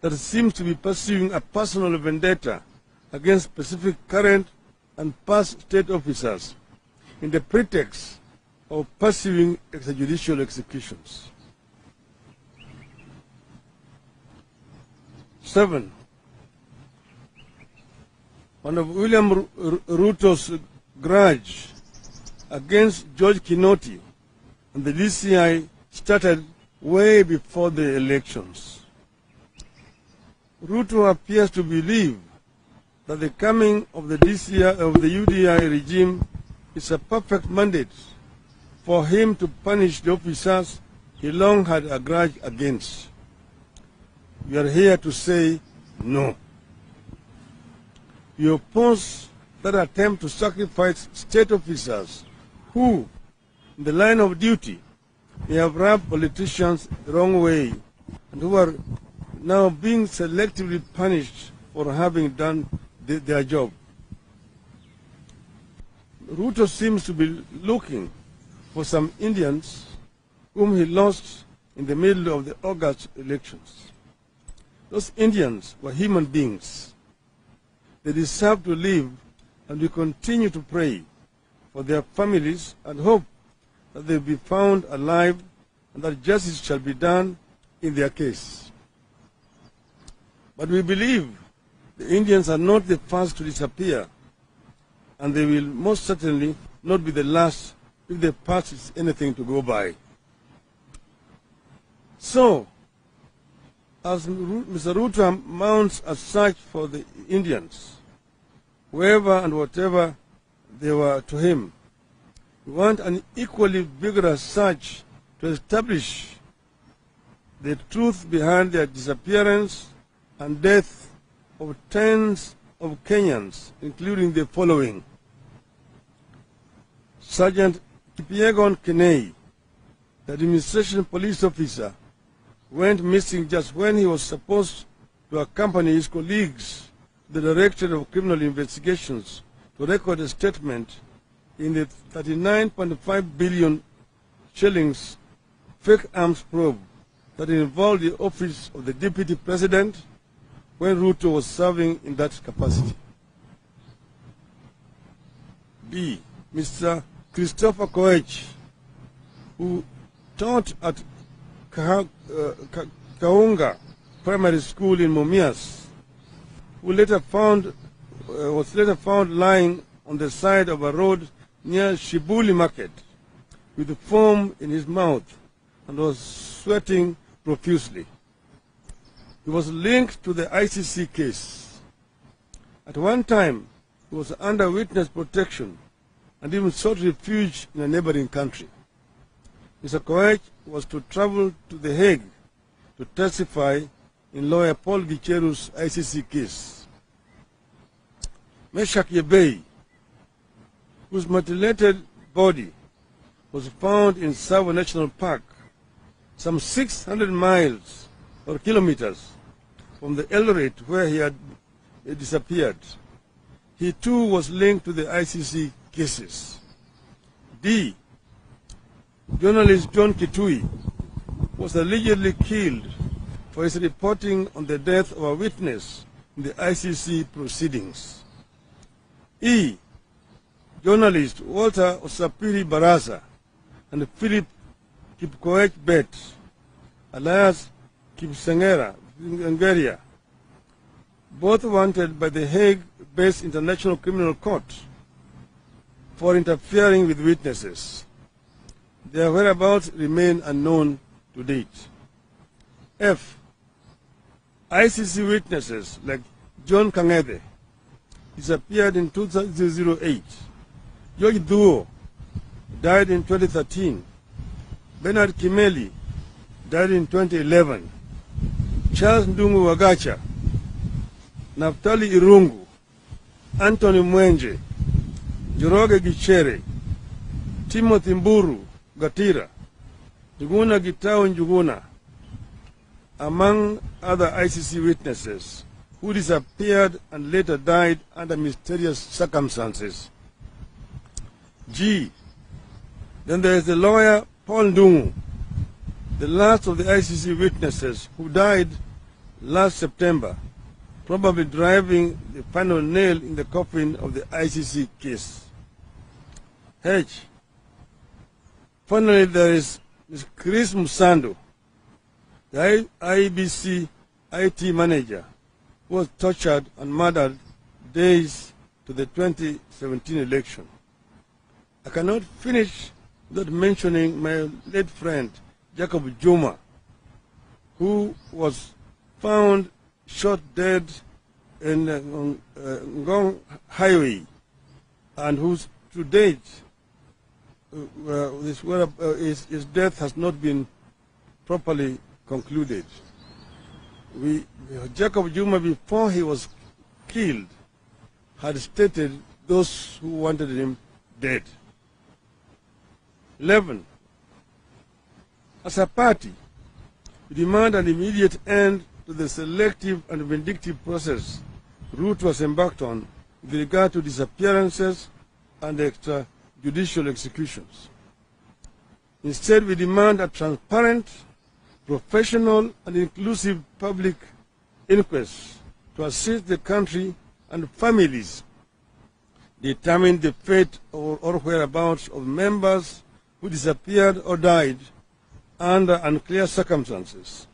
that seems to be pursuing a personal vendetta against specific current and past state officers in the pretext of pursuing extrajudicial executions. 7. One of William Ruto's grudge against George Kinoti and the DCI started way before the elections. Ruto appears to believe that the coming of the UDI regime is a perfect mandate for him to punish the officers he long had a grudge against. We are here to say no. We oppose that attempt to sacrifice state officers who, in the line of duty, may have rubbed politicians the wrong way and who are now being selectively punished for having done their job. Ruto seems to be looking for some Indians whom he lost in the middle of the August elections. Those Indians were human beings. They deserve to live, and we continue to pray for their families and hope that they will be found alive and that justice shall be done in their case. But we believe the Indians are not the first to disappear, and they will most certainly not be the last if the past is anything to go by. So, as Mr. Ruto mounts a search for the Indians, wherever and whatever they were to him, we want an equally vigorous search to establish the truth behind their disappearance and death of tens of Kenyans, including the following: Sergeant Kipyegon Kenei, the administration police officer, went missing just when he was supposed to accompany his colleagues to the Directorate of Criminal Investigations to record a statement in the 39.5 billion shillings fake arms probe that involved the office of the Deputy President when Ruto was serving in that capacity. B. Mr. Christopher Koech, who taught at Kaunga Primary School in Mumias, who was later found lying on the side of a road near Shibuli Market with foam in his mouth and was sweating profusely. He was linked to the ICC case. At one time, he was under witness protection and even sought refuge in a neighboring country. Mr. Koech was to travel to The Hague to testify in lawyer Paul Gicheru's ICC case. Meshach Yebei, whose mutilated body was found in Savo National Park, some 600 miles or kilometers from the Eldoret where he had disappeared. He too was linked to the ICC cases. D. Journalist John Kitui was allegedly killed for his reporting on the death of a witness in the ICC proceedings. E. Journalist Walter Osapiri Baraza and Philip Kipkoech Bet, alias Kipsengera, Ngeria, both wanted by the Hague-based International Criminal Court for interfering with witnesses. Their whereabouts remain unknown to date. F. ICC witnesses like John Kangede disappeared in 2008. George Duo died in 2013. Bernard Kimeli died in 2011. Charles Ndungu Wagacha, Naftali Irungu, Anthony Mwenje, Joroge Gichere, Timothy Mburu Gatira, Njuguna Gitao Njuguna, among other ICC witnesses who disappeared and later died under mysterious circumstances. G. Then there is the lawyer Paul Ndungu, the last of the ICC witnesses who died last September, probably driving the final nail in the coffin of the ICC case. H. Finally, there is Ms. Chris Musando, the IBC IT manager, who was tortured and murdered days to the 2017 election. I cannot finish without mentioning my late friend, Jacob Juma, who was found shot dead in Ngong Highway, and whose to date his death has not been properly concluded. Jacob Juma, before he was killed, had stated those who wanted him dead. 11. As a party, we demand an immediate end to the selective and vindictive process Ruto was embarked on with regard to disappearances and extrajudicial executions. Instead, we demand a transparent, professional, and inclusive public inquest to assist the country and families determine the fate or whereabouts of members who disappeared or died under unclear circumstances